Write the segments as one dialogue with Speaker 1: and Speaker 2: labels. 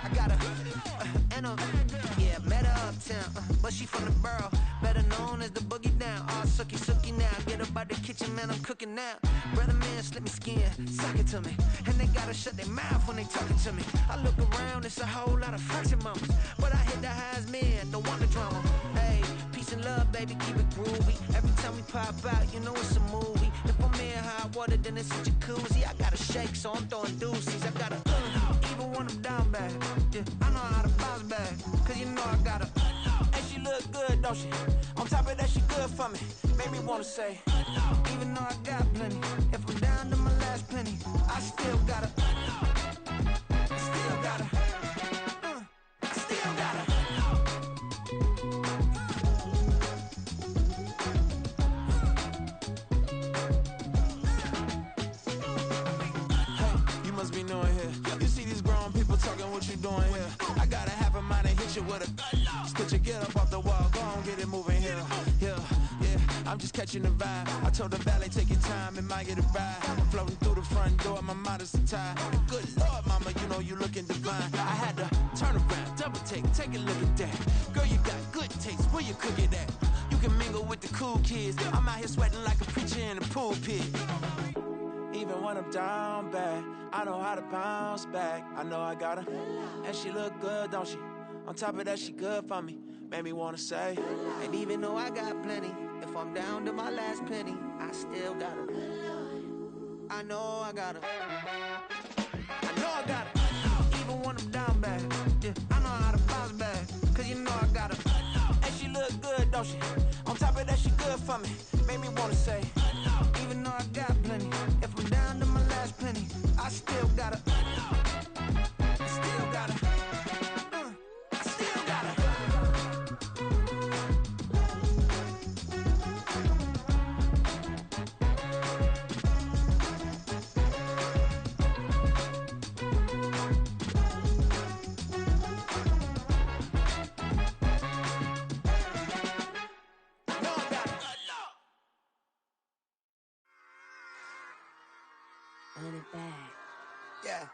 Speaker 1: I got a, and a, yeah, met her uptown, but she from the borough, better known as the boogie down. All sucky now, get up out the kitchen, man, I'm cooking now. Brother man, slip me skin, suck it to me, and they gotta shut their mouth when they talking to me. I look around, it's a whole lot of fraction mamas, but I hit the highs, man, don't want the drama. Hey, peace and love, baby, keep it groovy. Every time we pop out, you know it's a movie. If I'm in hot water, then it's a jacuzzi. I gotta shake, so I'm throwing deuces. I gotta, even when I'm down bad, yeah, I know how to bounce back, cause you know I gotta. And she look good, don't she? On top of that, she good for me. Made me wanna say, even though I got plenty, if I'm down to my last penny, I still gotta, still gotta, still gotta. Hey, you must be new in here. You see these grown people talking, what you doing here? I gotta have a mind to hit you with a could you get up off the wall, go on, get it moving here. Yeah, I'm just catching the vibe. I told the valet, take your time, it might get a ride. I'm floating through the front door, my modest attire. Good Lord, mama, you know you looking divine. I had to turn around, double take a look at that. Girl, you got good taste, where you cook it at? You can mingle with the cool kids. I'm out here sweating like a preacher in a pulpit. Even when I'm down bad, I know how to bounce back. I know I got her, and she look good, don't she? On top of that, she good for me. Made me wanna say, and even though I got plenty, if I'm down to my last penny, I still got her. I know I got her. I know I got her. Even when I'm down bad, yeah, I know how to bounce back, cause you know I got her. And she look good, don't she? On top of that, she good for me. Made me wanna say, even though I got plenty, if I'm down to my last penny, I still got her. Still got her.
Speaker 2: Run it back.
Speaker 1: Yeah.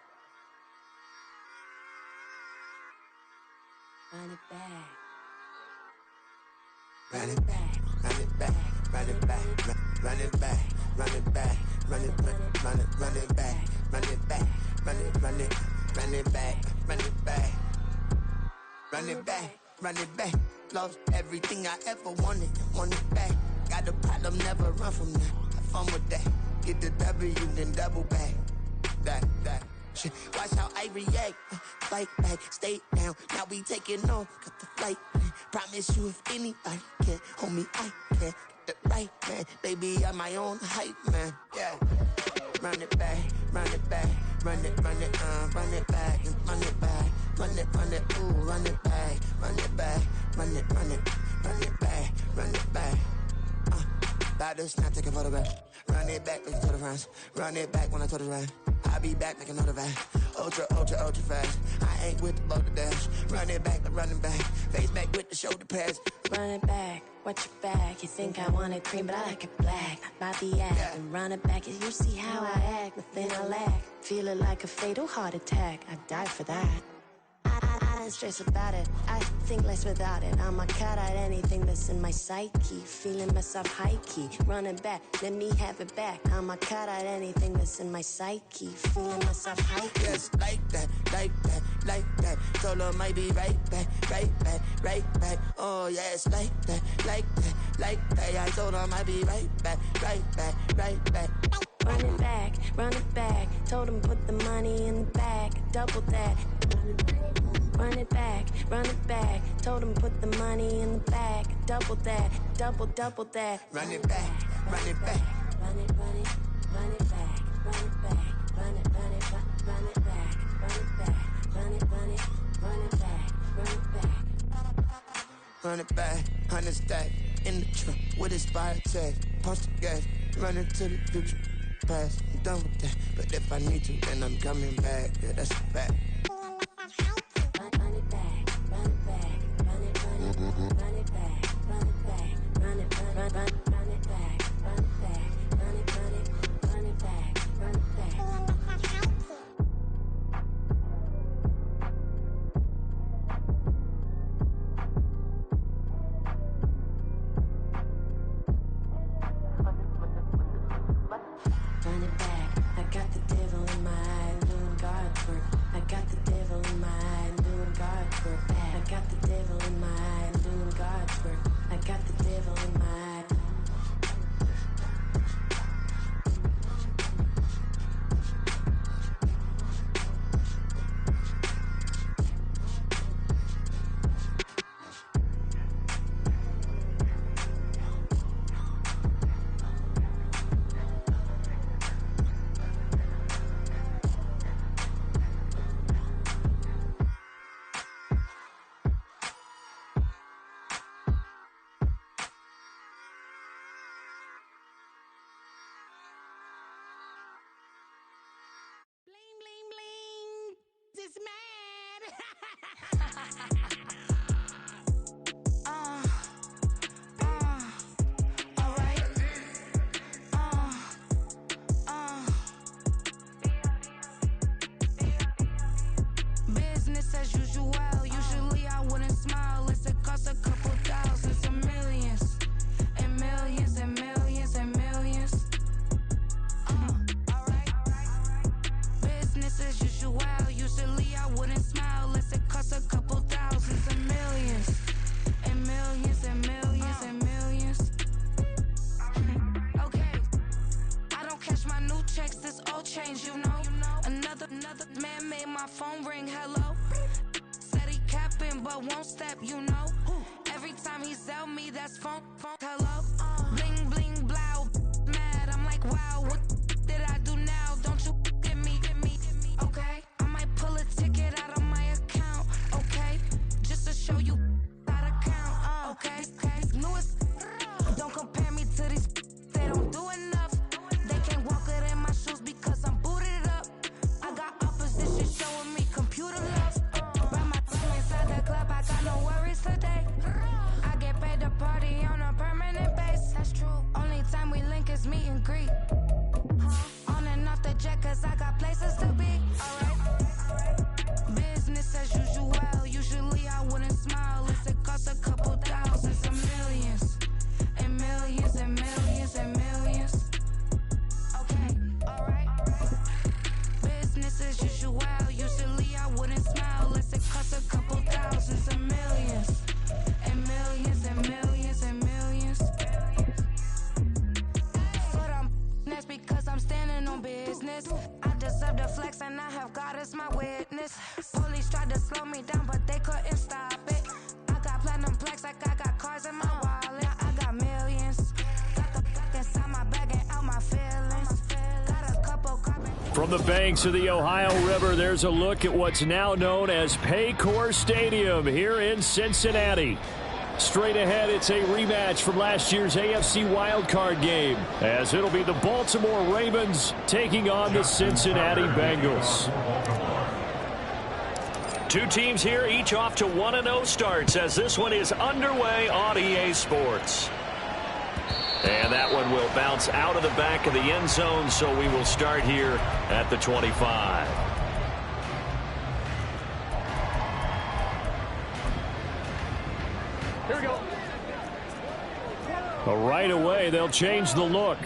Speaker 2: Run it back.
Speaker 1: Run it back. Run it back. Run it back. Run it back. Run it back. Run it back. Run it back. Run it back. Run it run it run it back. Run it back. Run it back. Run it back. Lost everything I ever wanted. Want it back. Got a problem, never run from that. Have fun with that. Get the W, then double back. That shit. Watch how I react. Fight back, stay down. Now we taking on. Got the flight. Promise you if anybody can, homie, I can. Get the right man. Baby, I'm my own hype man. Yeah. Run it back, run it back. Run it, run it back. Run it back. Run it, ooh, run it back. Run it back. Run it back. Run it back. About to snap, take a photograph. Run it back, make it to the friends. Run it back when I told it right. I'll be back, make another back. Ultra fast. I ain't with the boat to dash. Run it back, I'm running back. Face back with the shoulder pads.
Speaker 2: Run it back, watch your back. You think I want it cream, but I like it black. About the act,
Speaker 1: Yeah.
Speaker 2: and run it back. You see how I act, nothing I lack. Feeling like a fatal heart attack. I'd die for that. I don't stress about it. I think less without it. I'ma cut out anything that's in my psyche. Feeling myself high key. Running back, let me have it back. I'ma cut out anything that's in my psyche. Feeling myself high key.
Speaker 1: Yes, like that, like that, like that. Solo might be right back, right back, right back. Oh yes, like that, like that, like that. I told her I might be right back, right back, right back.
Speaker 2: Run it back, run it back. Told him put the money in the bag, double that. Run it back, run it back. Told him put the money in the bag, double that, double that.
Speaker 1: Run it back, run it back.
Speaker 2: Run it, run it, run it back, run it back, run it, run it, run it back, run it back, run it, run it, run it back, run it back.
Speaker 1: Run it back, 100 stack in the trunk with expired tag. Punch the gas, run into the future. Past, I'm done with that. But if I need to, then I'm coming back. Yeah, that's a fact.
Speaker 2: Run it back, run it back, run it, run it, run it back, run it back, run it, run it back, run it back, run it, run it back, run it back. in my eye. I'm doing God's work. I got the devil in my eye.
Speaker 3: Bling, bling, bling. This mad.
Speaker 2: All right.
Speaker 3: Business as usual. Usually I wouldn't smile. Unless it costs a couple thousands and millions. And millions and millions and millions. Alright. Business as usual. Usually I wouldn't smile. Unless it costs a couple thousands and millions. And millions and millions and millions. Okay. I don't cash my new checks, this old change, you know. Another man made my phone ring, hello. Said he capping, but won't step, you know. Every time he sell me, that's phone, hello. Bling, bling, blow, mad, I'm like, wow, what did I do now? Don't you get me, okay? I might pull a ticket out of my account, okay? Just to show you how to count, okay? Newest, don't compare me to these, they don't do enough. They can't walk it in my shoes because I'm booted up. I got opposition showing me computer love. By my team inside the club, I got no worries today. I get paid to party on a permanent base. That's true. Only time we link is meet and greet. On and off the jet, cause I got places to be. Alright. Business as usual. Usually I wouldn't smile unless it costs a couple thousands and millions. And millions and millions and millions. Okay, alright. Business as usual. Usually I wouldn't smile unless it costs a couple thousands and millions. And millions and millions and millions. Foot on that's because I'm standing on business. I deserve the flex and I have God as my witness. Police tried to slow me down but they couldn't stop it. I got platinum plaques like I got cars in my wallet. I got millions. Got the fuck inside my bag and out my feelings. Got a couple carbon.
Speaker 4: From the banks of the Ohio River, there's a look at what's now known as Paycor Stadium here in Cincinnati. Straight ahead, it's a rematch from last year's AFC wildcard game, as it'll be the Baltimore Ravens taking on the Cincinnati Bengals. Two teams here, each off to 1-0 starts, as this one is underway on EA Sports. And that one will bounce out of the back of the end zone, so we will start here at the 25. Here we go. Right away, they'll change the look.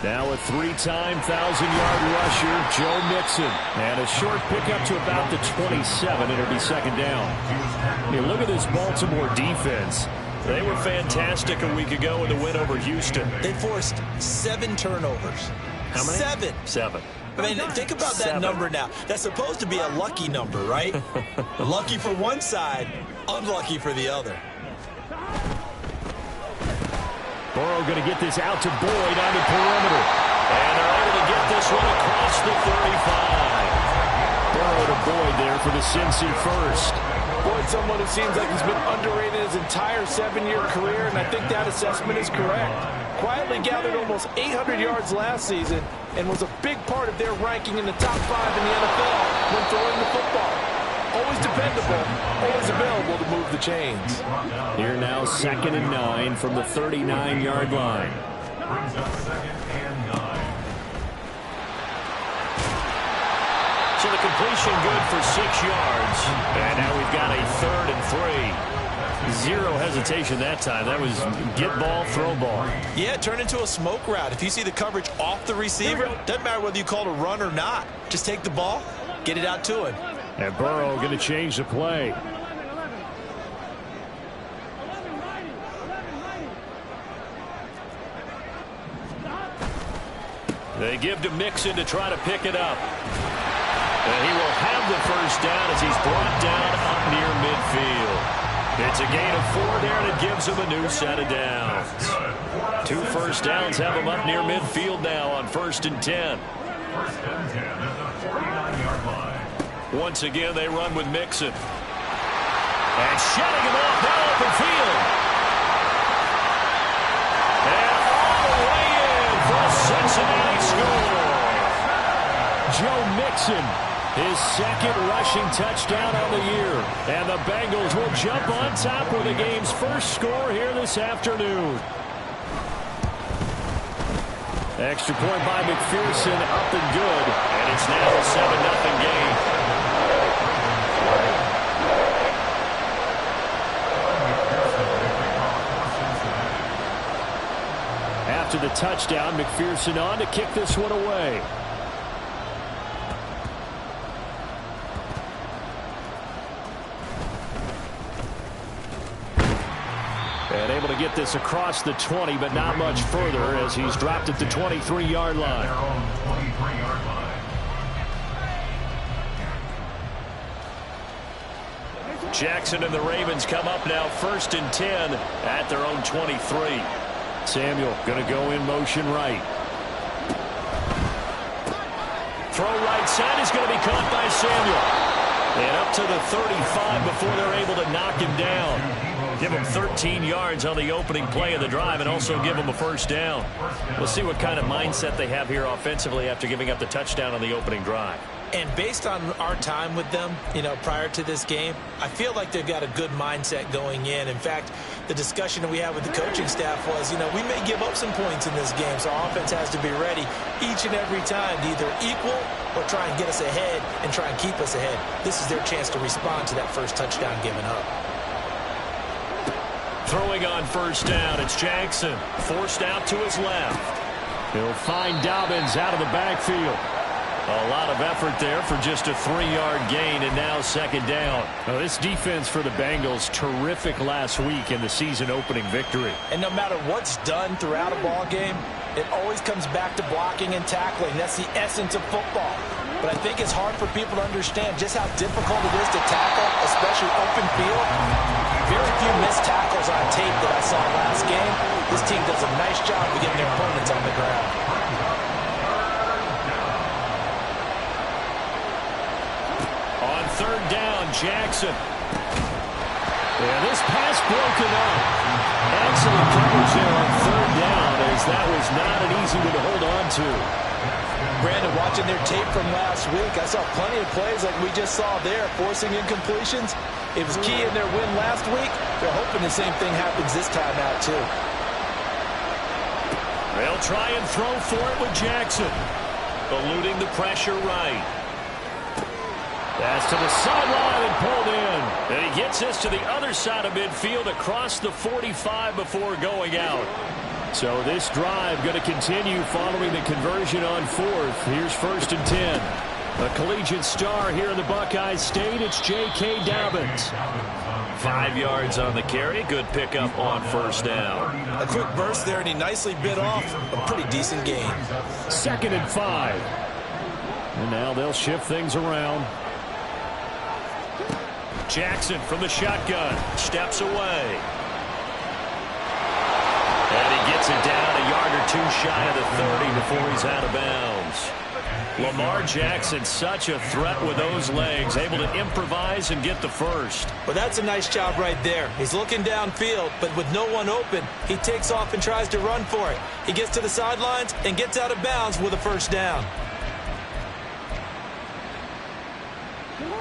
Speaker 4: Now a three-time 1,000-yard rusher, Joe Mixon. And a short pickup to about the 27. It'll be second down. Hey, look at this Baltimore defense. They were fantastic a week ago in the win over Houston.
Speaker 5: They forced 7 turnovers.
Speaker 4: How many?
Speaker 5: 7. I mean, think about that number now. That's supposed to be a lucky number, right? Lucky for one side, unlucky for the other.
Speaker 4: Burrow going to get this out to Boyd on the perimeter. And they're able to get this one across the 35. Burrow to Boyd there for the Cincy first.
Speaker 6: Boyd, someone who seems like he's been underrated his entire 7-year career, and I think that assessment is correct. Quietly gathered almost 800 yards last season and was a big part of their ranking in the top 5 in the NFL when throwing the football. Always dependable, always available to move the chains.
Speaker 4: Here now, 2nd and 9 from the 39-yard line. So the completion good for 6 yards. And now we've got a 3rd and 3. Zero hesitation that time. That was get ball, throw ball.
Speaker 5: Yeah, turn into a smoke route. If you see the coverage off the receiver, doesn't matter whether you call it a run or not. Just take the ball, get it out to him.
Speaker 4: And Burrow going to change the play. They give to Mixon to try to pick it up. And he will have the first down as he's brought down up near midfield. It's a gain of 4 there, and it gives him a new set of downs. 2 first downs have him up near midfield now on 1st and 10.
Speaker 7: First and 10 at the 49-yard line.
Speaker 4: Once again, they run with Mixon. And shutting him off down open field. And all the way in for a Cincinnati score. Joe Mixon, his 2nd rushing touchdown on the year. And the Bengals will jump on top with the game's first score here this afternoon. Extra point by McPherson, up and good. And it's now a 7-0 game. After the touchdown, McPherson on to kick this one away. And able to get this across the 20, but not much further as he's dropped at the 23-yard line. Jackson and the Ravens come up now 1st and 10 at their own 23. Samuel going to go in motion right. Throw right side is going to be caught by Samuel. And up to the 35 before they're able to knock him down. Give him 13 yards on the opening play of the drive and also give him a first down. We'll see what kind of mindset they have here offensively after giving up the touchdown on the opening drive.
Speaker 5: And based on our time with them, prior to this game, I feel like they've got a good mindset going in. In fact, the discussion that we had with the coaching staff was, we may give up some points in this game, so our offense has to be ready each and every time to either equal or try and get us ahead and try and keep us ahead. This is their chance to respond to that first touchdown given up.
Speaker 4: Throwing on first down, it's Jackson. Forced out to his left. He'll find Dobbins out of the backfield. A lot of effort there for just a 3-yard gain, and now 2nd down. Now, this defense for the Bengals, terrific last week in the season-opening victory.
Speaker 5: And no matter what's done throughout a ball game, it always comes back to blocking and tackling. That's the essence of football. But I think it's hard for people to understand just how difficult it is to tackle, especially open field. Very few missed tackles on tape that I saw last game. This team does a nice job of getting their opponents on the ground.
Speaker 4: On 3rd down, Jackson. And this pass broken up. Excellent coverage there on 3rd down, as that was not an easy one to hold on to.
Speaker 5: Brandon, watching their tape from last week, I saw plenty of plays like we just saw there, forcing incompletions. It was key in their win last week. They're hoping the same thing happens this time out, too.
Speaker 4: They'll try and throw for it with Jackson. Eluding the pressure right. That's to the sideline and pulled in. And he gets this to the other side of midfield across the 45 before going out. So this drive going to continue following the conversion on 4th. Here's 1st and 10. A collegiate star here in the Buckeye State. It's J.K. Dobbins. 5 yards on the carry. Good pickup on 1st down.
Speaker 5: A quick burst there, and he nicely bit off a pretty decent gain.
Speaker 4: 2nd and 5. And now they'll shift things around. Jackson from the shotgun. Steps away. And he gets it down a yard or 2 shy of the 30 before he's out of bounds. Lamar Jackson, such a threat with those legs, able to improvise and get the first.
Speaker 5: Well, that's a nice job right there. He's looking downfield, but with no one open, he takes off and tries to run for it. He gets to the sidelines and gets out of bounds with a 1st down.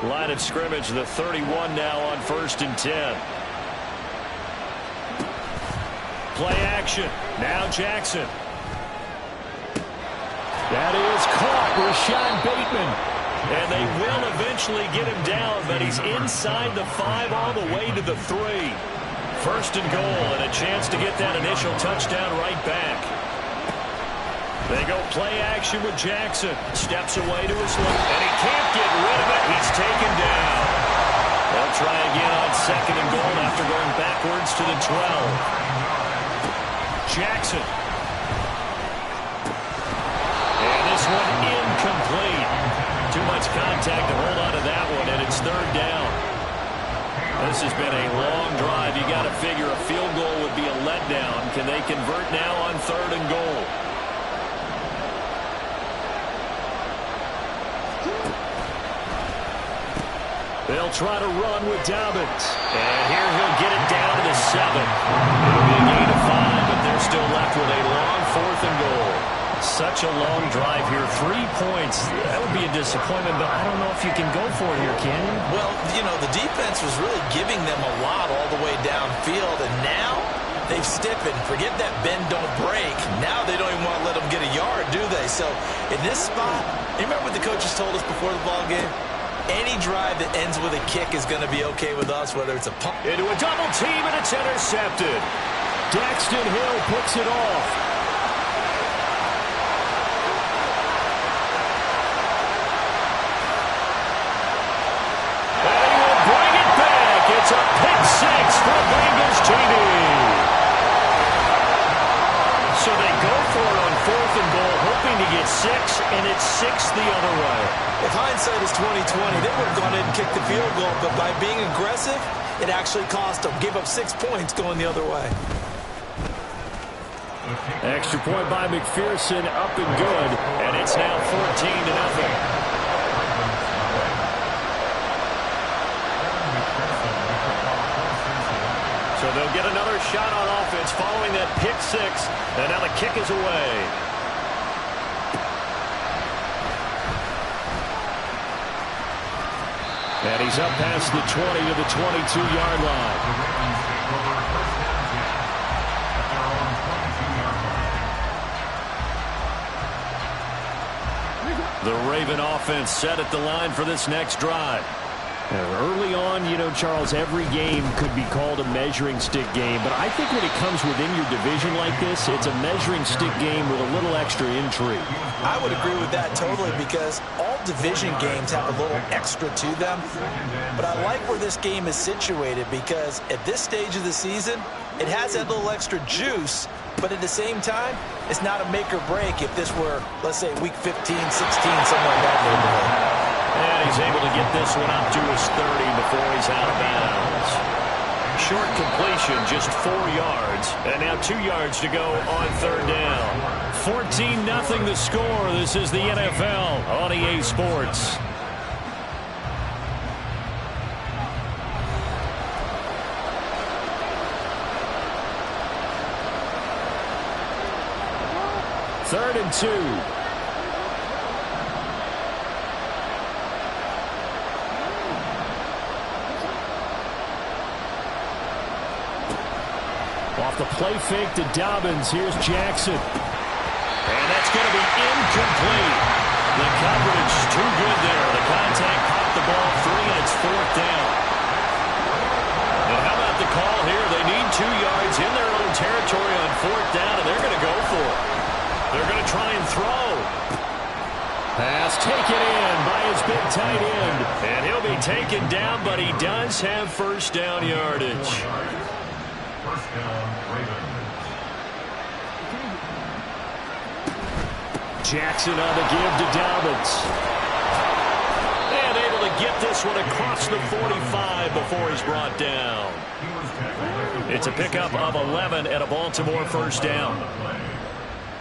Speaker 4: Line of scrimmage, the 31 now on 1st and 10. Play action. Now Jackson. That is caught. Rashad Bateman. And they will eventually get him down, but he's inside the 5 all the way to the 3. First and goal, and a chance to get that initial touchdown right back. They go play action with Jackson. Steps away to his left, and he can't get rid of it. He's taken down. They'll try again on second and goal after going backwards to the 12. Jackson. And this one incomplete. Too much contact to hold on to that one, and it's third down. This has been a long drive. You got to figure a field goal would be a letdown. Can they convert now on third and goal? They'll try to run with Dobbins. And here he'll get it down to the 7. It'll be a gain of 5, but they're still left with a long fourth and goal. Such a long drive here. 3 points. That would be a disappointment, but I don't know if you can go for it here, can you?
Speaker 5: Well, you know, the defense was really giving them a lot all the way downfield, and now they've stiffened. Forget that bend, don't break. Now they don't even want to let them get a yard, do they? So in this spot, you remember what the coaches told us before the ball game? Any drive that ends with a kick is going to be okay with us, whether it's a punt.
Speaker 4: Into a double team, and it's intercepted. Daxton Hill picks it off. And he will bring it back. It's a pick 6 for Bengals TV. So they go for it on fourth and goal, hoping to get 6, and it's 6 the other way.
Speaker 5: If hindsight is 20/20, they would have gone in and kicked the field goal, but by being aggressive, it actually cost them. Gave up 6 points going the other way.
Speaker 4: Extra point by McPherson, up and good, and it's now 14-0. So they'll get another shot on offense following that pick 6, and now the kick is away. And he's up past the 20 to the 22-yard line. The Raven offense set at the line for this next drive. Early on, you know, Charles, every game could be called a measuring stick game, but I think when it comes within your division like this, it's a measuring stick game with a little extra intrigue.
Speaker 5: I would agree with that totally, because all division games have a little extra to them. But I like where this game is situated, because at this stage of the season, it has that little extra juice, but at the same time, it's not a make or break if this were, let's say, week 15, 16, somewhere in that neighborhood.
Speaker 4: And he's able to get this one up to his 30 before he's out of bounds. Short completion, just 4 yards. And now 2 yards to go on third down. 14-0 the score. This is the NFL on EA Sports. Third and 2. Off the play fake to Dobbins. Here's Jackson. And that's going to be incomplete. The coverage too good there. The contact popped the ball free, and it's fourth down. And how about the call here? They need 2 yards in their own territory on fourth down, and they're going to go for it. They're going to try and throw. Pass taken in by his big tight end. And he'll be taken down, but he does have first down yardage.
Speaker 7: First down, Ravens.
Speaker 4: Jackson on the give to Dobbins. And able to get this one across the 45 before he's brought down. It's a pickup of 11 and a Baltimore first down.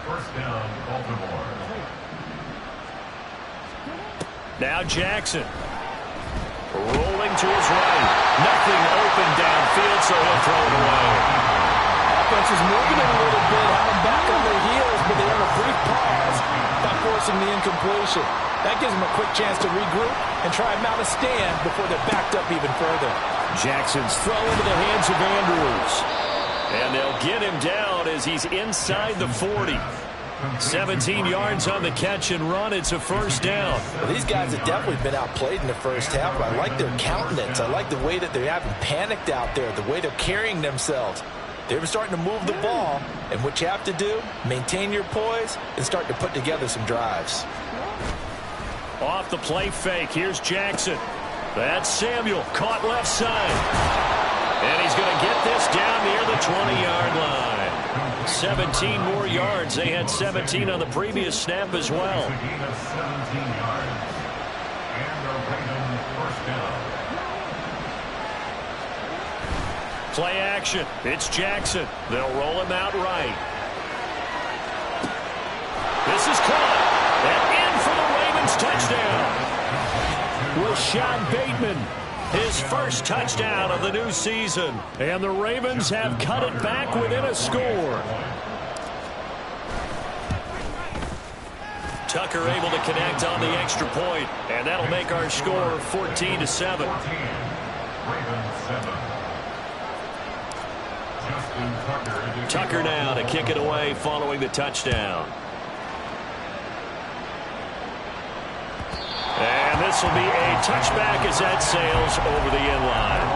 Speaker 7: First down, Baltimore.
Speaker 4: Now Jackson. Rolling to his right. Nothing open downfield, so he'll throw it away.
Speaker 5: Offense is moving it a little bit, have them back on their heels, but they have a brief pause by forcing the incompletion. That gives them a quick chance to regroup and try and mount a stand before they're backed up even further.
Speaker 4: Jackson's throw into the hands of Andrews. And they'll get him down as he's inside the 40. 17 yards on the catch and run. It's a first down.
Speaker 5: Well, these guys have definitely been outplayed in the first half, but I like their countenance. I like the way that they haven't panicked out there, the way they're carrying themselves. They're starting to move the ball, and what you have to do, maintain your poise and start to put together some drives.
Speaker 4: Off the play fake, here's Jackson. That's Samuel, caught left side. And he's going to get this down near the 20-yard line. 17 more yards. They had 17 on the previous snap as well. Play action. It's Jackson. They'll roll him out right. This is caught. And in for the Ravens touchdown. Rashad Bateman. His first touchdown of the new season. And the Ravens have cut it back within a score. Tucker able to connect on the extra point. And that'll make our score 14-7. Tucker now to kick it away following the touchdown. And this will be a touchback as that sails over the end line.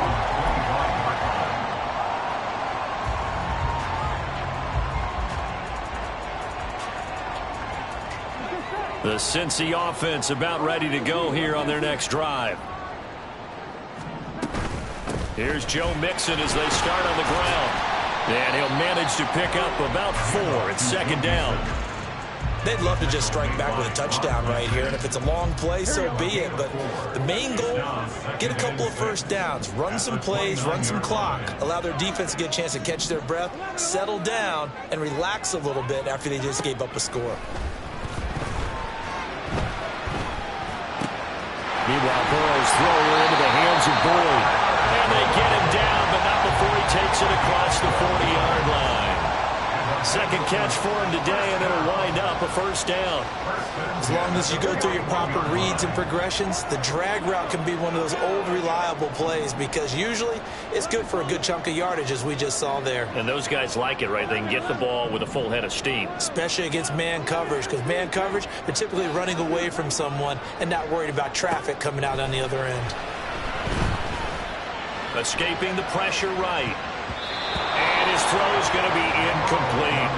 Speaker 4: The Cincy offense about ready to go here on their next drive. Here's Joe Mixon as they start on the ground. And he'll manage to pick up about 4 at second down.
Speaker 5: They'd love to just strike back with a touchdown right here, and if it's a long play, so be it. But the main goal, get a couple of first downs, run some plays, run some clock, allow their defense to get a chance to catch their breath, settle down, and relax a little bit after they just gave up a score.
Speaker 4: Meanwhile, Burrow's throw into the hands of Boyd. And they get him down, but not before he takes it across the 40-yard line. Second catch for him today, and it'll wind up a first down.
Speaker 5: As long as you go through your proper reads and progressions, the drag route can be one of those old reliable plays because usually it's good for a good chunk of yardage, as we just saw there.
Speaker 4: And those guys like it, right? They can get the ball with a full head of steam.
Speaker 5: Especially against man coverage, because man coverage, they're typically running away from someone and not worried about traffic coming out on the other end.
Speaker 4: Escaping the pressure right. And his throw is going to be incomplete.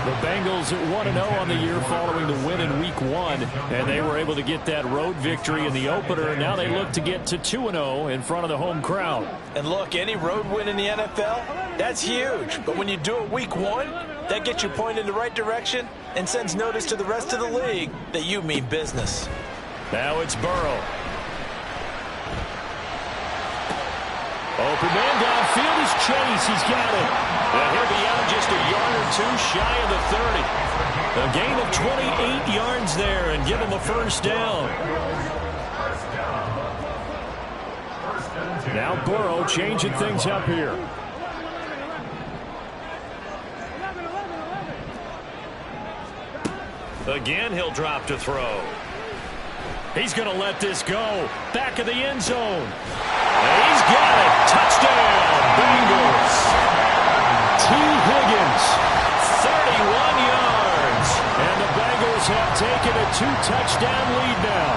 Speaker 4: The Bengals at 1-0 on the year following the win in Week 1. And they were able to get that road victory in the opener. And now they look to get to 2-0 in front of the home crowd.
Speaker 5: And look, any road win in the NFL, that's huge. But when you do it Week 1, that gets you pointed in the right direction and sends notice to the rest of the league that you mean business.
Speaker 4: Now it's Burrow. Open man downfield is Chase. He's got it. And he'll be out just a yard or two shy of the 30. A gain of 28 yards there and give him a first down. Now Burrow changing things up here. Again, he'll drop to throw. He's going to let this go. Back of the end zone. And he's got it. Touchdown, Bengals. T. Higgins, 31 yards. And the Bengals have taken a 2-touchdown lead now.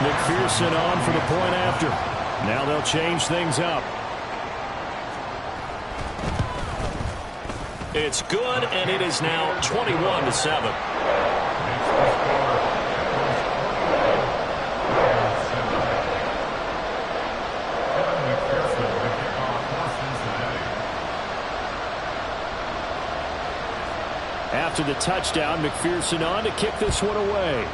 Speaker 4: McPherson on for the point after. Now they'll change things up. It's good, and it is now 21-7. After the touchdown, McPherson on to kick this one away.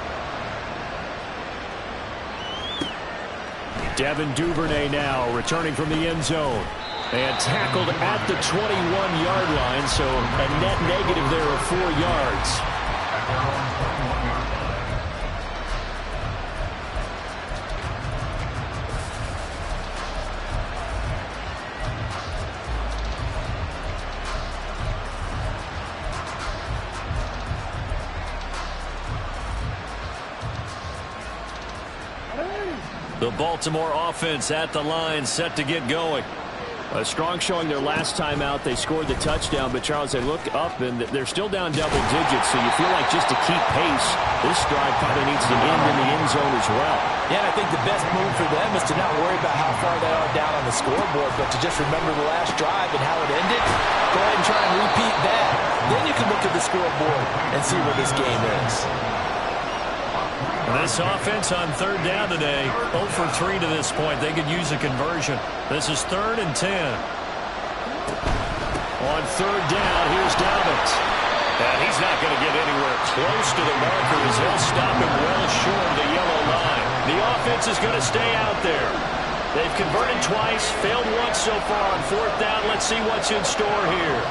Speaker 4: Devin Duvernay now returning from the end zone. And tackled at the 21-yard line, so a net negative there of 4 yards. The Baltimore offense at the line, set to get going. A strong showing their last time out. They scored the touchdown, but Charles, they look up and they're still down double digits, so you feel like just to keep pace, this drive probably needs to end in the end zone as well.
Speaker 5: Yeah, and I think the best move for them is to not worry about how far they are down on the scoreboard, but to just remember the last drive and how it ended. Go ahead and try and repeat that. Then you can look at the scoreboard and see where this game is.
Speaker 4: This offense on third down today, 0 for 3 to this point. They could use a conversion. This is 3rd and 10. On third down, here's Dobbins. And he's not going to get anywhere close to the marker as they'll stop him well short of the yellow line. The offense is going to stay out there. They've converted twice, failed once so far on 4th down. Let's see what's in store here.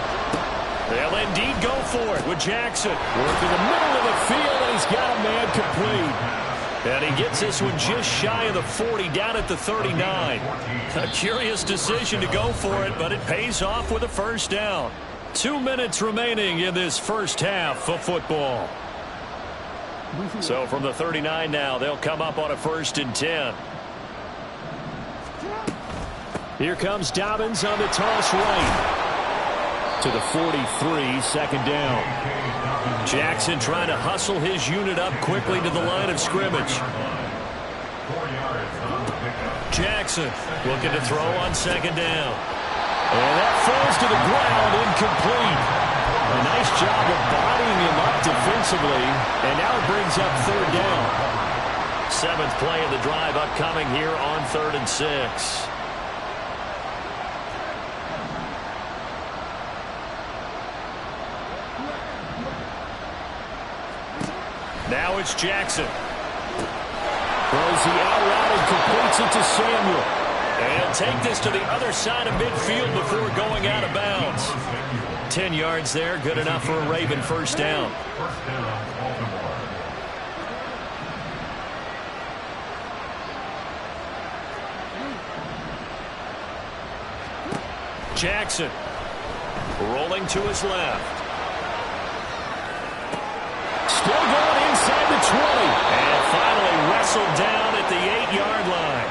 Speaker 4: They'll indeed go for it with Jackson. Working the middle of the field, and he's got a man complete. And he gets this one just shy of the 40, down at the 39. A curious decision to go for it, but it pays off with a first down. 2 minutes remaining in this first half of football. So from the 39 now, they'll come up on a 1st and 10. Here comes Dobbins on the toss right. To the 43, 2nd down. Jackson trying to hustle his unit up quickly to the line of scrimmage. Jackson looking to throw on 2nd down. And that falls to the ground, incomplete. A nice job of bodying him up defensively, and now it brings up 3rd down. 7th play of the drive upcoming here on 3rd and 6. Now it's Jackson. Throws the out route and completes it to Samuel. And take this to the other side of midfield before going out of bounds. 10 yards there, good enough for a Raven first down. Jackson rolling to his left. Still going inside the 20. And finally wrestled down at the 8-yard line.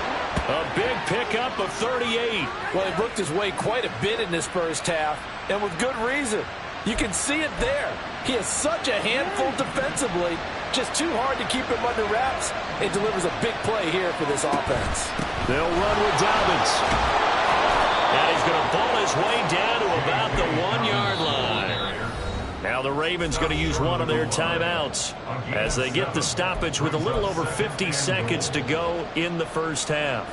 Speaker 4: A big pickup of 38.
Speaker 6: Well, he worked his way quite a bit in this first half, and with good reason. You can see it there. He is such a handful defensively. Just too hard to keep him under wraps. It delivers a big play here for this offense.
Speaker 4: They'll run with Dobbins. And he's going to ball his way down to about the 1-yard line. Now the Ravens going to use one of their timeouts as they get the stoppage with a little over 50 seconds to go in the first half.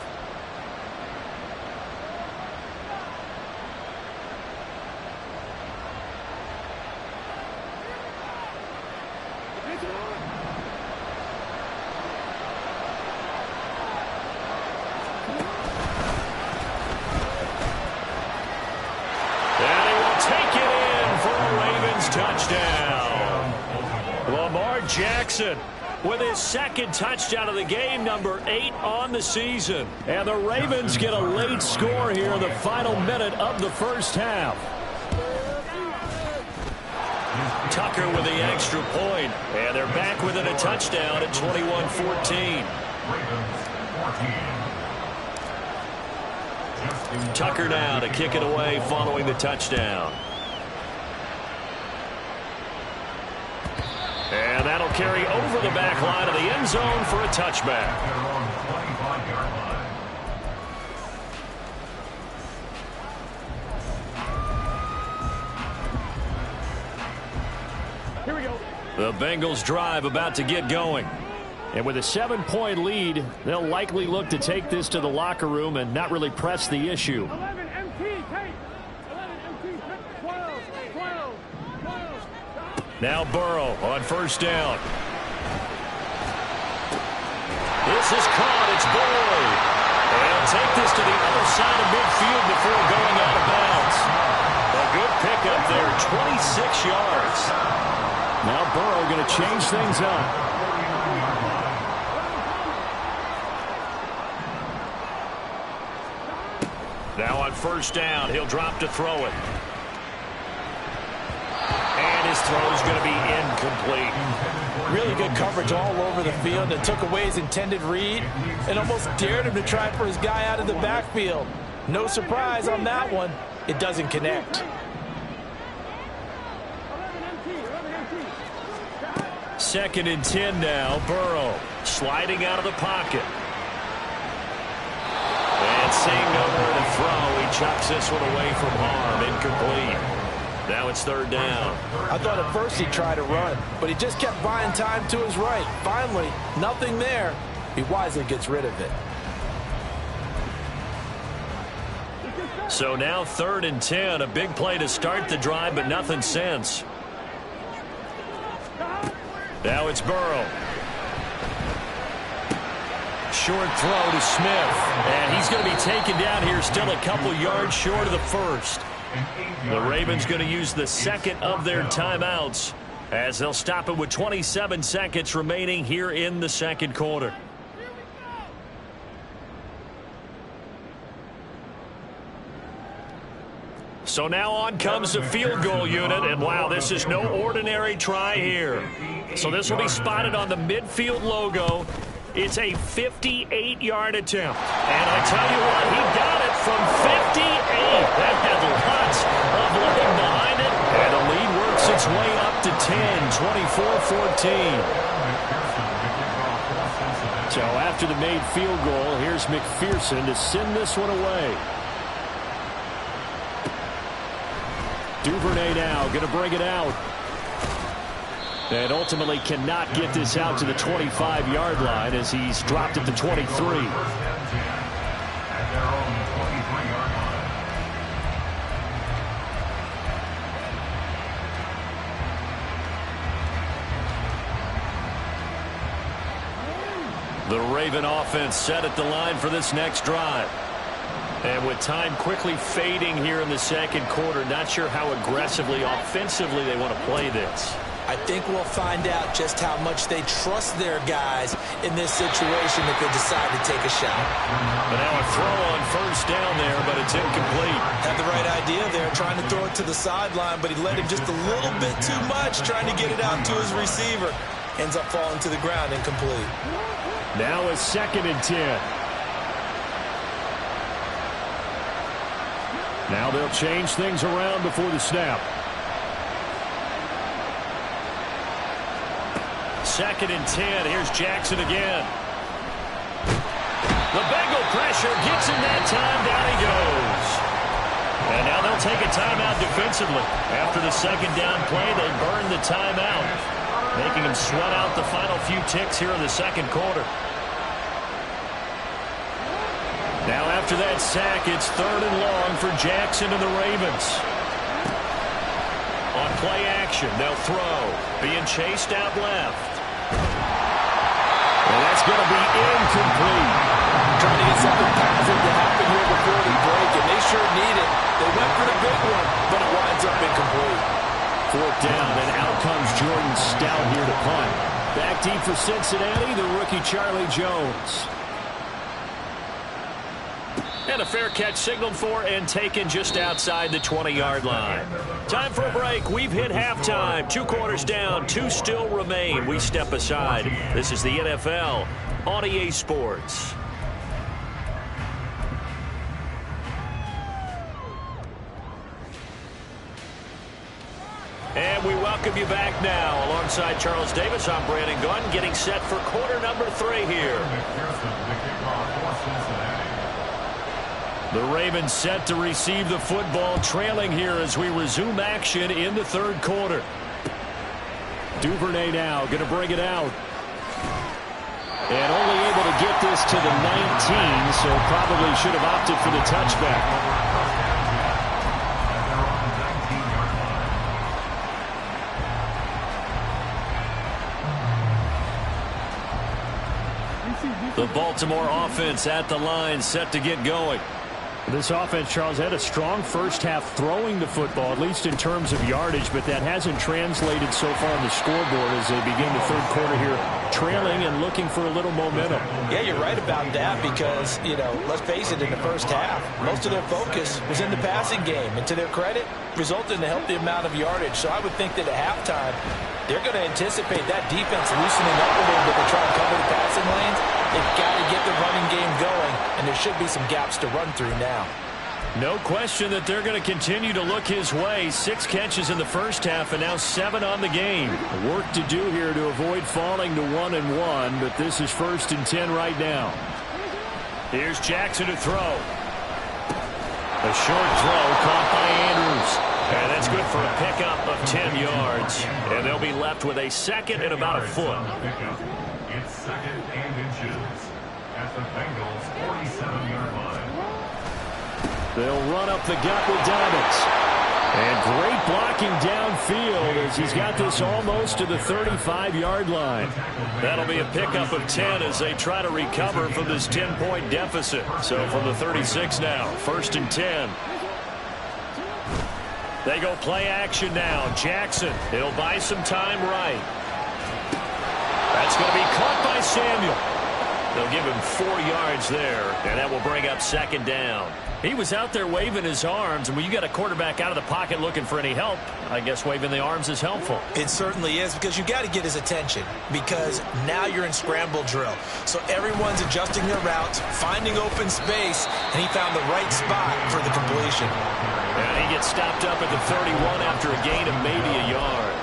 Speaker 4: Touchdown. Lamar Jackson with his 2nd touchdown of the game, number 8 on the season. And the Ravens get a late score here in the final minute of the first half. Tucker with the extra point, and they're back within a touchdown at 21-14. Tucker now to kick it away following the touchdown. And that'll carry over the back line of the end zone for a touchback. Here we go. The Bengals drive about to get going. And with a 7-point lead, they'll likely look to take this to the locker room and not really press the issue.
Speaker 8: 11 MT, take. 11 MT, 12.
Speaker 4: Now Burrow on first down. This is caught. It's Boyd. And he'll take this to the other side of midfield before going out of bounds. A good pickup there, 26 yards.
Speaker 8: Now Burrow going to change things up.
Speaker 4: Now on first down, he'll drop to throw it. And his throw is going to be incomplete.
Speaker 5: Really good coverage all over the field that took away his intended read and almost dared him to try for his guy out of the backfield. No surprise on that one. It doesn't connect.
Speaker 4: 2nd and 10 now. Burrow sliding out of the pocket. And seeing nowhere to throw, he chucks this one away from harm. Incomplete. Now it's 3rd down.
Speaker 5: I thought at first he'd try to run, but he just kept buying time to his right. Finally, nothing there. He wisely gets rid of it.
Speaker 4: So now 3rd and 10. A big play to start the drive, but nothing since. Now it's Burrow. Short throw to Smith. And he's going to be taken down here, still a couple yards short of the first. The Ravens going to use the second of their timeouts as they'll stop it with 27 seconds remaining here in the second quarter. So now on comes the field goal unit, and wow, this is no ordinary try here. So this will be spotted on the midfield logo. It's a 58-yard attempt. And I tell you what, he got it from 58. That had lots of leg behind it. And the lead works its way up to 10, 24-14. So after the made field goal, here's McPherson to send this one away. Duvernay now going to bring it out. And ultimately cannot get this out to the 25-yard line as he's dropped it to 23. The Raven offense set at the line for this next drive. And with time quickly fading here in the second quarter, not sure how aggressively, offensively they want to play this.
Speaker 5: I think we'll find out just how much they trust their guys in this situation if they decide to take a shot.
Speaker 4: But now a throw on 1st down there, but it's incomplete.
Speaker 5: Had the right idea there, trying to throw it to the sideline, but he let him just a little bit too much, trying to get it out to his receiver. Ends up falling to the ground, incomplete.
Speaker 4: Now a 2nd and 10. Now they'll change things around before the snap. 2nd and 10. Here's Jackson again. The Bengal pressure gets him that time. Down he goes. And now they'll take a timeout defensively. After the 2nd down play, they burn the timeout, making them sweat out the final few ticks here in the second quarter. Now after that sack, it's 3rd and long for Jackson and the Ravens. On play action, they'll throw. Being chased out left. And that's going to be incomplete.
Speaker 5: Trying to get something positive to happen here before the break, and they sure need it. They went for the big one, but it winds up incomplete.
Speaker 4: 4th down, and out comes Jordan Stout here to punt. Back deep for Cincinnati, the rookie Charlie Jones. And a fair catch signaled for and taken just outside the 20-yard line. Time for a break. We've hit halftime. 2 quarters down. 2 still remain. We step aside. This is the NFL on EA Sports. And we welcome you back now. Alongside Charles Davis, I'm Brandon Gunn, getting set for quarter number 3 here. The Ravens set to receive the football, trailing here as we resume action in the 3rd quarter. Duvernay now going to bring it out. And only able to get this to the 19, so probably should have opted for the touchback. The Baltimore offense at the line, set to get going. This offense, Charles, had a strong first half throwing the football, at least in terms of yardage, but that hasn't translated so far on the scoreboard as they begin the 3rd quarter here, trailing and looking for a little momentum.
Speaker 5: Yeah, you're right about that because, let's face it, in the first half, most of their focus was in the passing game, and to their credit, resulted in a healthy amount of yardage. So I would think that at halftime, they're going to anticipate that defense loosening up a little bit to try and cover the passing lanes. They've got to get the running game going, and there should be some gaps to run through now.
Speaker 4: No question that they're going to continue to look his way. 6 catches in the first half and now 7 on the game. Work to do here to avoid falling to 1-1, but this is 1st and 10 right now. Here's Jackson to throw. A short throw caught by Andrews. And that's good for a pickup of 10 yards. And they'll be left with a second and about a foot.
Speaker 7: It's 2nd and inches at the Bengals' 47-yard line.
Speaker 4: They'll run up the gut with Dobbins. And great blocking downfield as he's got this almost to the 35-yard line. That'll be a pickup of 10 as they try to recover from this 10-point deficit. So from the 36 now, 1st and 10. They go play action now. Jackson, he'll buy some time right. That's going to be caught by Samuel. They'll give him 4 yards there, and that will bring up 2nd down. He was out there waving his arms, and when you got a quarterback out of the pocket looking for any help, I guess waving the arms is helpful.
Speaker 5: It certainly is, because you got to get his attention, because now you're in scramble drill. So everyone's adjusting their routes, finding open space, and he found the right spot for the completion.
Speaker 4: And he gets stopped up at the 31 after a gain of maybe a yard.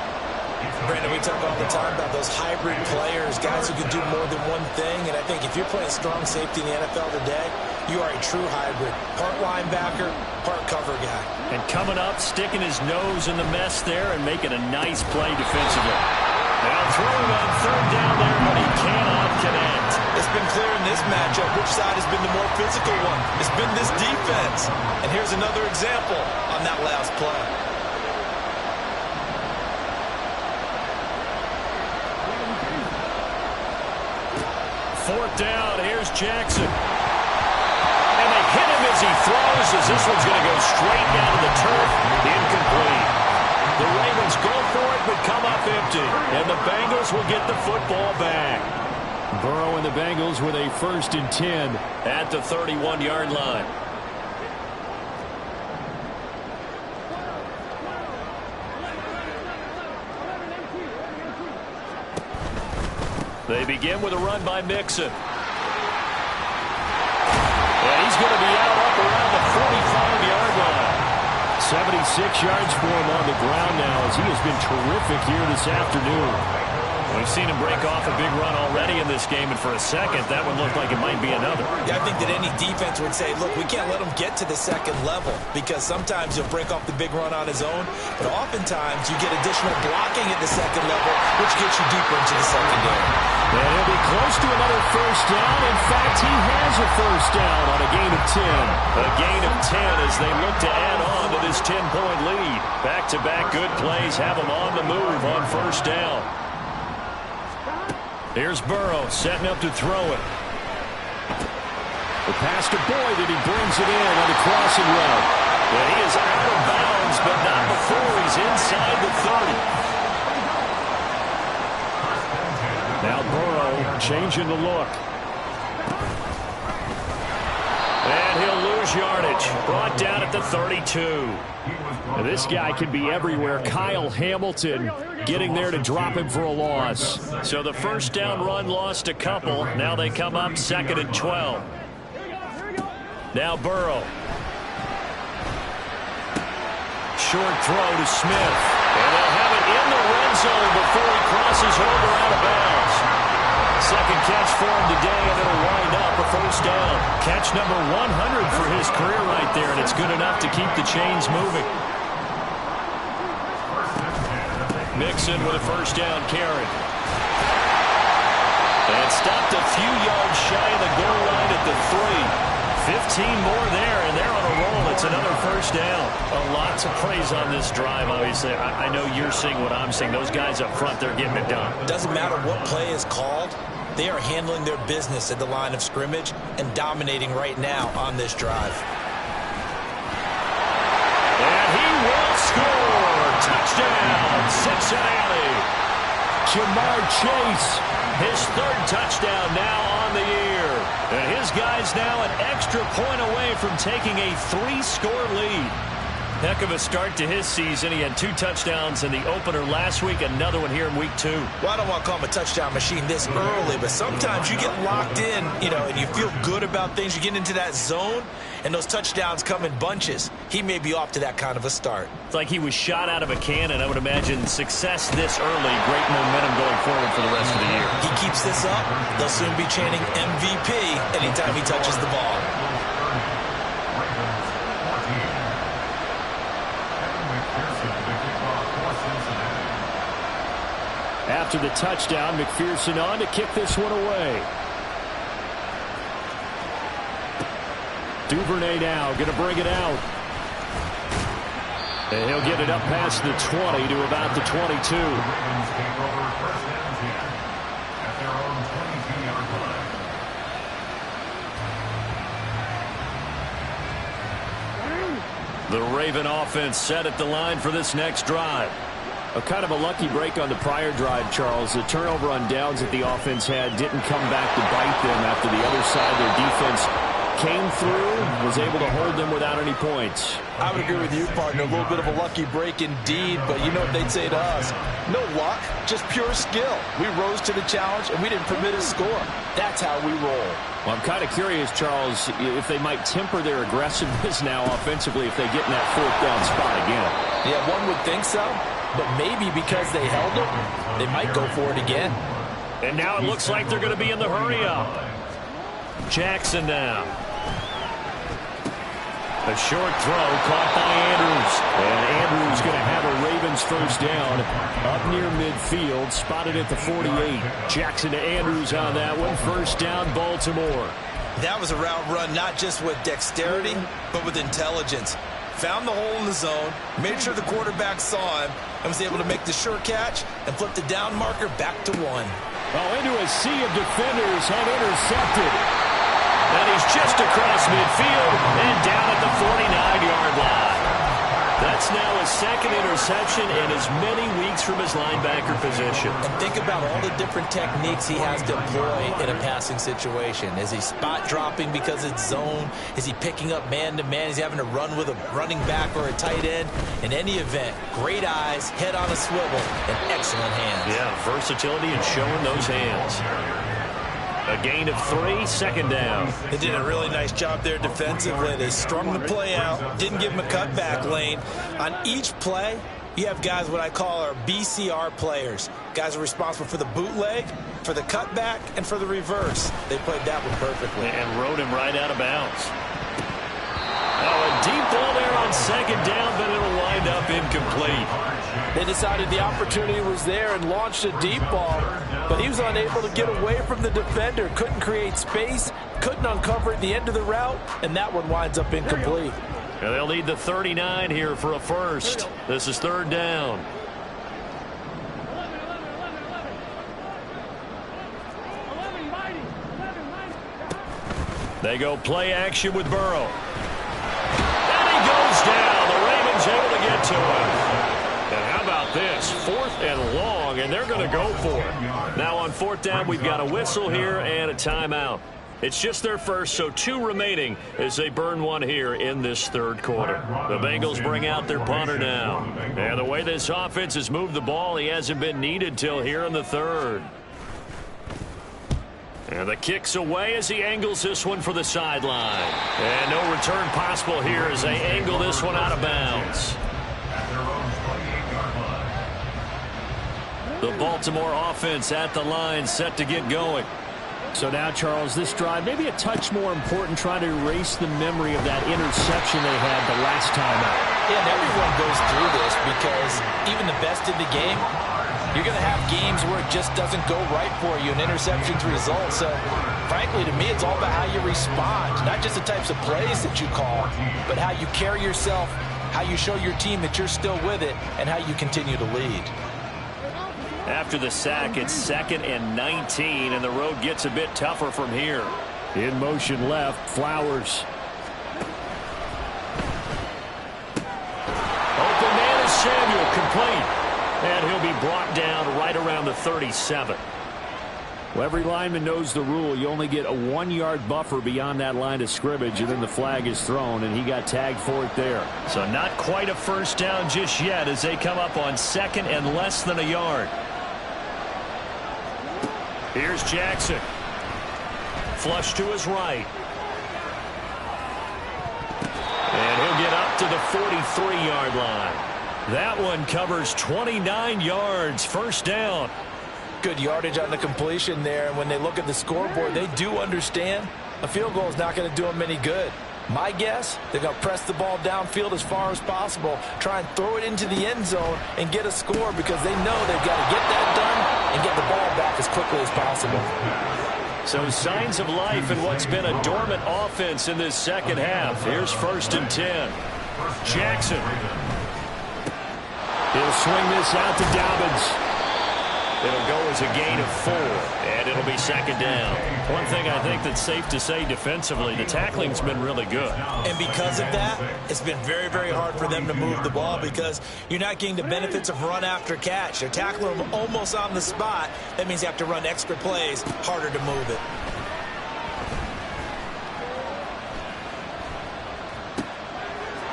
Speaker 5: Brandon, we talk all the time about those hybrid players, guys who can do more than one thing, and I think if you're playing strong safety in the NFL today, you are a true hybrid. Part linebacker, part cover guy.
Speaker 4: And coming up, sticking his nose in the mess there and making a nice play defensively. Now throwing on 3rd down there, but he cannot connect.
Speaker 5: It's been clear in this matchup which side has been the more physical one. It's been this defense. And here's another example on that last play.
Speaker 4: 4th down, here's Jackson. And they hit him as he throws, as this one's going to go straight down to the turf. Incomplete. The Ravens go for it, but come up empty. And the Bengals will get the football back. Burrow and the Bengals with a 1st and 10 at the 31-yard line. They begin with a run by Mixon. And he's going to be out up around the 45-yard line. 76 yards for him on the ground now as he has been terrific here this afternoon. We've seen him break off a big run already in this game, and for a second, that one looked like it might be another.
Speaker 5: Yeah, I think that any defense would say, look, we can't let him get to the 2nd level, because sometimes he'll break off the big run on his own, but oftentimes you get additional blocking at the 2nd level, which gets you deeper into the secondary.
Speaker 4: And he'll be close to another 1st down. In fact, he has a 1st down on a gain of 10. A gain of 10 as they look to add on to this 10-point lead. Back-to-back good plays have him on the move on 1st down. Here's Burrow setting up to throw it. The pass to Boyd, and he brings it in on the crossing route. And he is out of bounds, but not before he's inside the 30. Now Burrow changing the look. And he'll lose yardage. Brought down at the 32. Now this guy can be everywhere. Kyle Hamilton getting there to drop him for a loss. So the 1st down run lost a couple. Now they come up 2nd and 12. Now Burrow. Short throw to Smith. And they'll have it in the red zone before he crosses over out of bounds. 2nd catch for him today, and it'll wind up a 1st down. Catch number 100 for his career right there, and it's good enough to keep the chains moving. Mixon with a 1st down carry. And stopped a few yards shy of the goal line at the 3. 15 more there, and they're on a roll. It's another 1st down. A lot to praise on this drive, obviously. I know you're seeing what I'm seeing. Those guys up front, they're getting it done.
Speaker 5: Doesn't matter what play is called. They are handling their business at the line of scrimmage and dominating right now on this drive.
Speaker 4: And he will score. Touchdown, Cincinnati. Jamar Chase, his 3rd touchdown now on the year. And his guys now an extra point away from taking a 3-score lead. Heck of a start to his season. He had 2 touchdowns in the opener last week, another one here in week 2.
Speaker 5: Well, I don't want to call him a touchdown machine this early, but sometimes you get locked in, and you feel good about things. You get into that zone, and those touchdowns come in bunches. He may be off to that kind of a start.
Speaker 4: It's like he was shot out of a cannon. I would imagine success this early, great momentum going forward for the rest of the year.
Speaker 5: He keeps this up, they'll soon be chanting MVP anytime he touches the ball.
Speaker 4: After the touchdown, McPherson on to kick this one away. Duvernay now going to bring it out. And he'll get it up past the 20 to about the 22. The Raven offense set at the line for this next drive. A kind of a lucky break on the prior drive, Charles. The turnover on downs that the offense had didn't come back to bite them after the other side. Their defense came through, was able to hold them without any points.
Speaker 6: I would agree with you, partner. A little bit of a lucky break indeed, but you know what they'd say to us? No luck, just pure skill. We rose to the challenge, and we didn't permit a score. That's how we roll.
Speaker 4: Well, I'm kind of curious, Charles, if they might temper their aggressiveness now offensively if they get in that 4th down spot again.
Speaker 6: Yeah, one would think so, but maybe because they held it, they might go for it again.
Speaker 4: And now it looks like they're going to be in the hurry-up. Jackson now. A short throw caught by Andrews. And Andrews going to have a Ravens first down up near midfield, spotted at the 48. Jackson to Andrews on that one. First down, Baltimore.
Speaker 5: That was a route run not just with dexterity, but with intelligence. Found the hole in the zone, made sure the quarterback saw him, and was able to make the sure catch and flip the down marker back to 1.
Speaker 4: Oh, into a sea of defenders and intercepted. And he's just across midfield and down at the 49-yard line. That's now his 2nd interception in as many weeks from his linebacker position.
Speaker 5: And think about all the different techniques he has to employ in a passing situation. Is he spot dropping because it's zone? Is he picking up man-to-man? Is he having to run with a running back or a tight end? In any event, great eyes, head on a swivel, and excellent hands.
Speaker 4: Yeah, versatility and showing those hands. A gain of 3, 2nd down.
Speaker 5: They did a really nice job there defensively. They strung the play out, didn't give him a cutback lane. On each play, you have guys what I call our BCR players. Guys are responsible for the bootleg, for the cutback, and for the reverse. They played that one perfectly.
Speaker 4: And rode him right out of bounds. Oh, a deep ball there on 2nd down, but it'll wind up incomplete.
Speaker 6: They decided the opportunity was there and launched a deep ball, but he was unable to get away from the defender, couldn't create space, couldn't uncover at the end of the route, and that one winds up incomplete.
Speaker 4: And they'll need the 39 here for a first. This is 3rd down. They go play action with Burrow. And he goes down. The Ravens able to get to him. And how about this? 4th and long, and they're going to go for it. Now on 4th down, we've got a whistle here and a timeout. It's just their first, so 2 remaining as they burn one here in this 3rd quarter. The Bengals bring out their punter now. And the way this offense has moved the ball, he hasn't been needed till here in the 3rd. And the kick's away as he angles this one for the sideline. And no return possible here as they angle this one out of bounds. The Baltimore offense at the line set to get going. So now, Charles, this drive maybe a touch more important, trying to erase the memory of that interception they had the last time out.
Speaker 5: Yeah, and everyone goes through this because even the best in the game, you're going to have games where it just doesn't go right for you, and interceptions result. So, frankly, to me, it's all about how you respond, not just the types of plays that you call, but how you carry yourself, how you show your team that you're still with it, and how you continue to lead.
Speaker 4: After the sack, it's 2nd and 19, and the road gets a bit tougher from here. In motion left, Flowers. Open man is Samuel, complete. And he'll be brought down right around the 37. Well, every lineman knows the rule. You only get a 1-yard buffer beyond that line of scrimmage, and then the flag is thrown, and he got tagged for it there. So not quite a first down just yet as they come up on 2nd and less than a yard. Here's Jackson. Flush to his right. And he'll get up to the 43-yard line. That one covers 29 yards. First down.
Speaker 5: Good yardage on the completion there. And when they look at the scoreboard, they do understand a field goal is not going to do them any good. My guess, they're going to press the ball downfield as far as possible, try and throw it into the end zone and get a score because they know they've got to get that done and get the ball back as quickly as possible.
Speaker 4: So signs of life in what's been a dormant offense in this second half. Here's 1st and 10. Jackson. He'll swing this out to Dobbins. It'll go as a gain of 4, and it'll be 2nd down. One thing I think that's safe to say defensively, the tackling's been really good.
Speaker 5: And because of that, it's been very, very hard for them to move the ball because you're not getting the benefits of run after catch. They're tackling them almost on the spot. That means you have to run extra plays, harder to move it.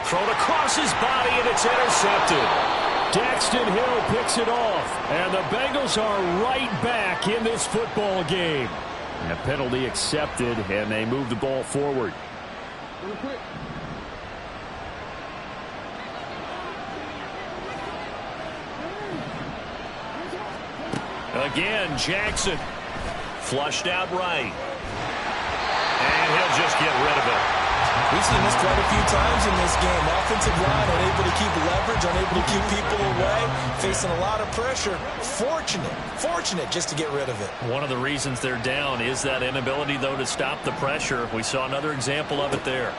Speaker 4: Thrown across his body, and it's intercepted. Daxton Hill picks it off, and the Bengals are right back in this football game. And a penalty accepted, and they move the ball forward. Again, Jackson. Flushed out right. And he'll just get rid of it.
Speaker 5: We've seen this quite a few times in this game. Offensive line unable to keep leverage, unable to keep people away, facing a lot of pressure. Fortunate just to get rid of it.
Speaker 4: One of the reasons they're down is that inability, though, to stop the pressure. We saw another example of it there.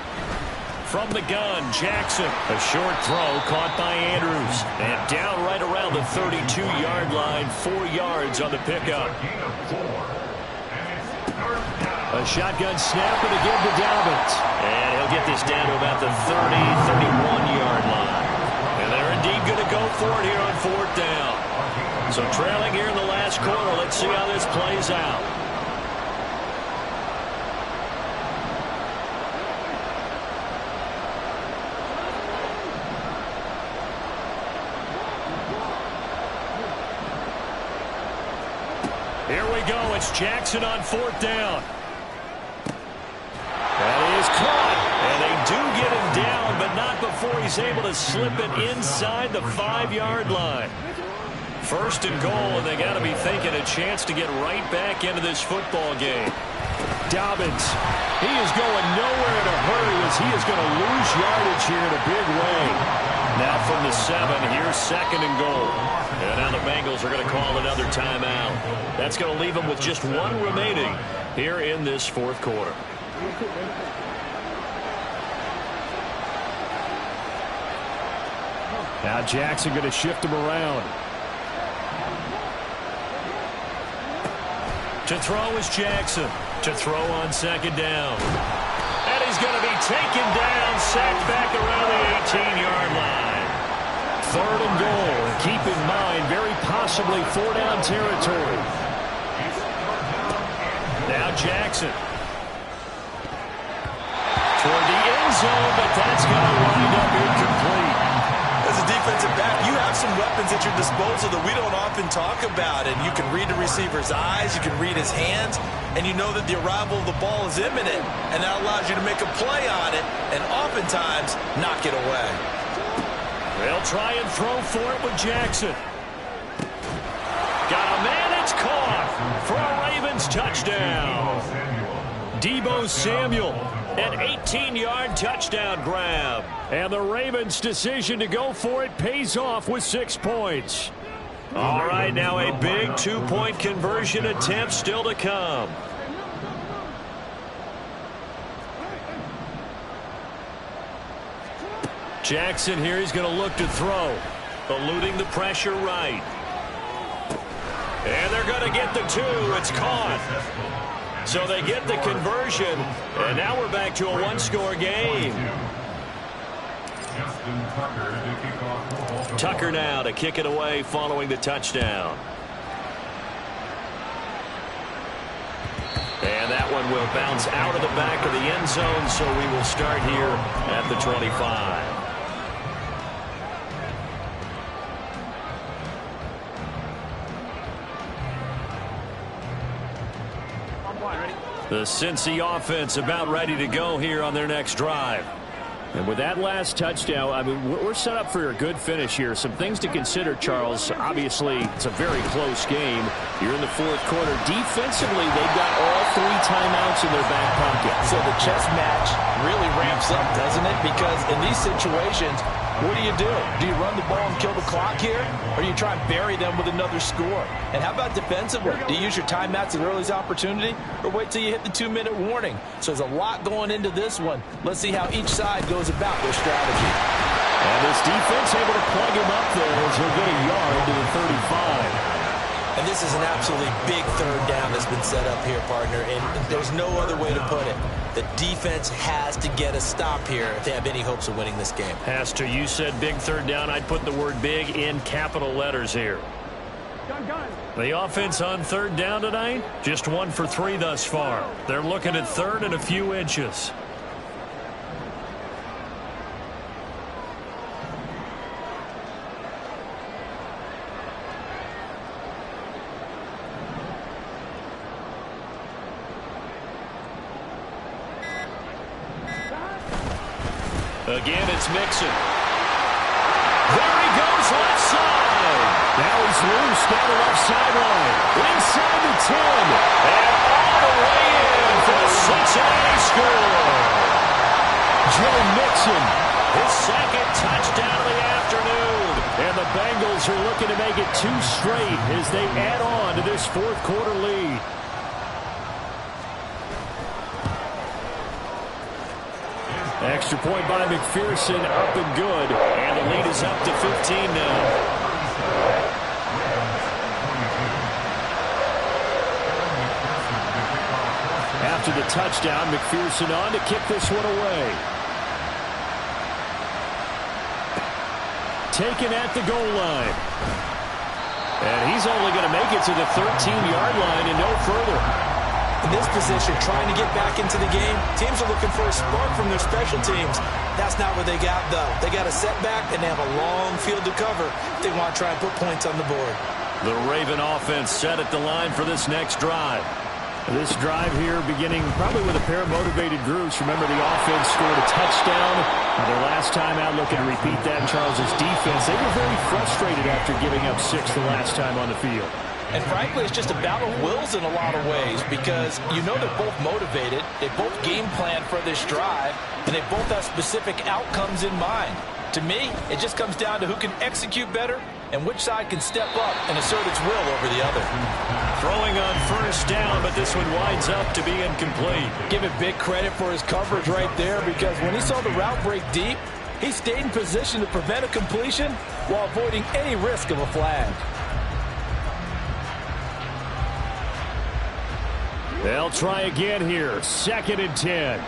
Speaker 4: From the gun, Jackson. A short throw caught by Andrews. And down right around the 32-yard line, 4 yards on the pickup. A shotgun snap and again to Dobbins. And he'll get this down to about the 30, 31-yard line. And they're indeed going to go for it here on 4th down. So trailing here in the last quarter. Let's see how this plays out. Here we go. It's Jackson on 4th down. That is caught, and they do get him down, but not before he's able to slip it inside the 5-yard line. 1st and goal, and they got to be thinking a chance to get right back into this football game. Dobbins, he is going nowhere in a hurry as he is going to lose yardage here in a big way. Now from the 7, here's 2nd and goal. And now the Bengals are going to call another timeout. That's going to leave them with just 1 remaining here in this 4th quarter. Now Jackson going to shift him around. To throw is Jackson. To throw on 2nd down. And he's going to be taken down, sacked back around the 18-yard line. 3rd and goal. Keep in mind, very possibly 4-down territory. Now Jackson. Toward the end zone, but that's going to wind up incomplete.
Speaker 5: As a defensive back, you have some weapons at your disposal that we don't often talk about. And you can read the receiver's eyes, you can read his hands, and you know that the arrival of the ball is imminent. And that allows you to make a play on it and oftentimes knock it away.
Speaker 4: They'll try and throw for it with Jackson. Got a man, it's caught for a Ravens touchdown. Deebo Samuel. An 18-yard touchdown grab. And the Ravens' decision to go for it pays off with 6 points. All right, now a big 2-point conversion attempt still to come. Jackson here, he's going to look to throw. Eluding the pressure right. And they're going to get the 2. It's caught. So they get the conversion, and now we're back to a 1-score game. Tucker now to kick it away following the touchdown. And that one will bounce out of the back of the end zone, so we will start here at the 25. The Cincy offense about ready to go here on their next drive. And with that last touchdown, I mean, we're set up for a good finish here. Some things to consider, Charles. Obviously, it's a very close game. You're in the fourth quarter. Defensively, they've got all 3 timeouts in their back pocket.
Speaker 5: So the chess match really ramps up, doesn't it? Because in these situations, what do? Do you run the ball and kill the clock here? Or do you try and bury them with another score? And how about defensively? Do you use your timeouts at earliest opportunity? Or wait till you hit the 2-minute warning? So there's a lot going into this one. Let's see how each side goes about their strategy.
Speaker 4: And this defense able to plug him up there as he'll get a yard to the 35.
Speaker 5: And this is an absolutely big third down that's been set up here, partner. And there's no other way to put it. The defense has to get a stop here if they have any hopes of winning this game.
Speaker 4: Has to. You said big third down. I'd put the word big in capital letters here. The offense on third down tonight, just 1 for 3 thus far. They're looking at third and a few inches. Again, it's Mixon. There he goes, left side. Now he's loose down the left sideline. Inside the 10. And all the way in for the Cincinnati score. Joe Mixon, his second touchdown of the afternoon. And the Bengals are looking to make it 2 straight as they add on to this fourth quarter lead. Extra point by McPherson, up and good. And the lead is up to 15 now. After the touchdown, McPherson on to kick this one away. Taken at the goal line. And he's only going to make it to the 13-yard line and no further.
Speaker 5: In this position, trying to get back into the game, teams are looking for a spark from their special teams. That's not what they got, though. They got a setback, and they have a long field to cover if they want to try and put points on the board.
Speaker 4: The Raven offense set at the line for this next drive. This drive here beginning probably with a pair of motivated groups. Remember, the offense scored a touchdown. Their last time out looking to repeat that in Charles's defense. They were very frustrated after giving up 6 the last time on the field.
Speaker 5: And frankly, it's just a battle of wills in a lot of ways because you know they're both motivated, they both game plan for this drive, and they both have specific outcomes in mind. To me, it just comes down to who can execute better and which side can step up and assert its will over the other.
Speaker 4: Throwing on first down, but this one winds up to be incomplete.
Speaker 5: Give it big credit for his coverage right there because when he saw the route break deep, he stayed in position to prevent a completion while avoiding any risk of a flag.
Speaker 4: They'll try again here. 2nd and 10.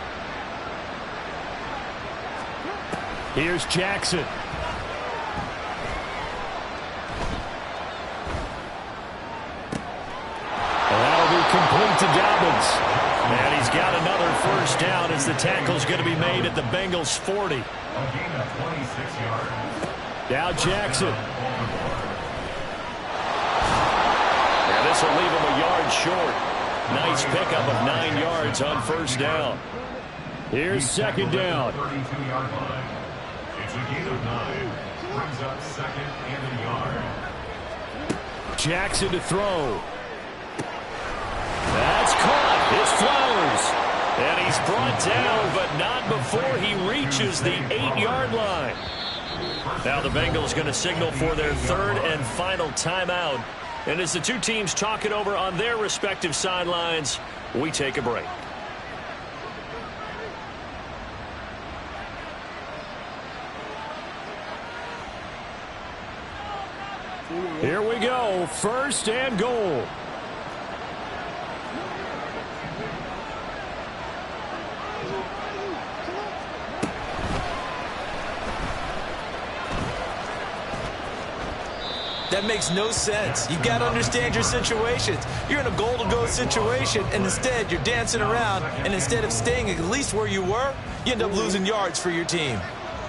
Speaker 4: Here's Jackson. And that'll be complete to Dobbins. And he's got another first down as the tackle's going to be made at the Bengals 40. Now Jackson. And this will leave him a yard short. Nice pickup of 9 yards on first down. Here's 2nd down.
Speaker 7: 32-yard line. It's a gain of 9. Brings up 2nd and a yard.
Speaker 4: Jackson to throw. That's caught. It's Flowers. And he's brought down, but not before he reaches the 8-yard line. Now the Bengals going to signal for their 3rd and final timeout. And as the two teams talk it over on their respective sidelines, we take a break. Here we go. 1st and goal.
Speaker 5: That makes no sense. You got to understand your situations. You're in a goal-to-go situation, and instead you're dancing around, and instead of staying at least where you were, you end up losing yards for your team.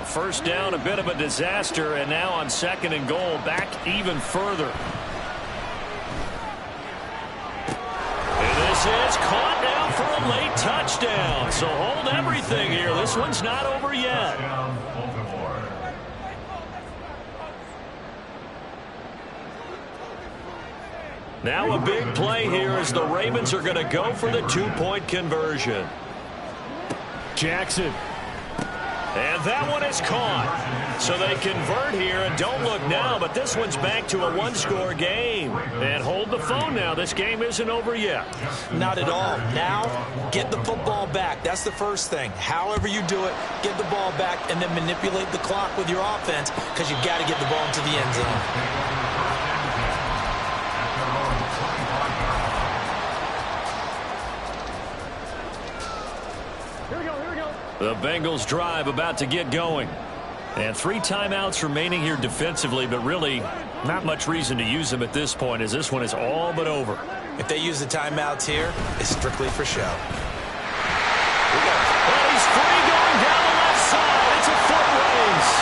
Speaker 4: First down, a bit of a disaster, and now on 2nd and goal, back even further. And this is caught now for a late touchdown. So hold everything here. This one's not over yet. Now a big play here as the Ravens are going to go for the 2-point conversion. Jackson. And that one is caught. So they convert here, and don't look now, but this one's back to a 1-score game. And hold the phone now. This game isn't over yet.
Speaker 5: Not at all. Now, get the football back. That's the first thing. However you do it, get the ball back and then manipulate the clock with your offense because you've got to get the ball into the end zone.
Speaker 4: The Bengals drive about to get going. And 3 timeouts remaining here defensively, but really not much reason to use them at this point as this one is all but over.
Speaker 5: If they use the timeouts here, it's strictly for show.
Speaker 4: Well, he's free going down the left side. It's a foot race.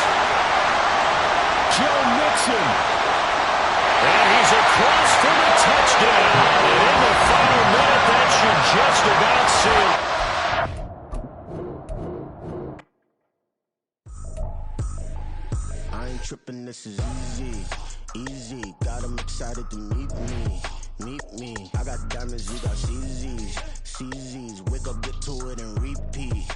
Speaker 4: Joe Mixon. And he's across for the touchdown. And in the final minute, that should just about seal it.
Speaker 9: Tripping, this is easy, got them excited to meet me, I got diamonds, you got CZs, wake up, get to it and repeat.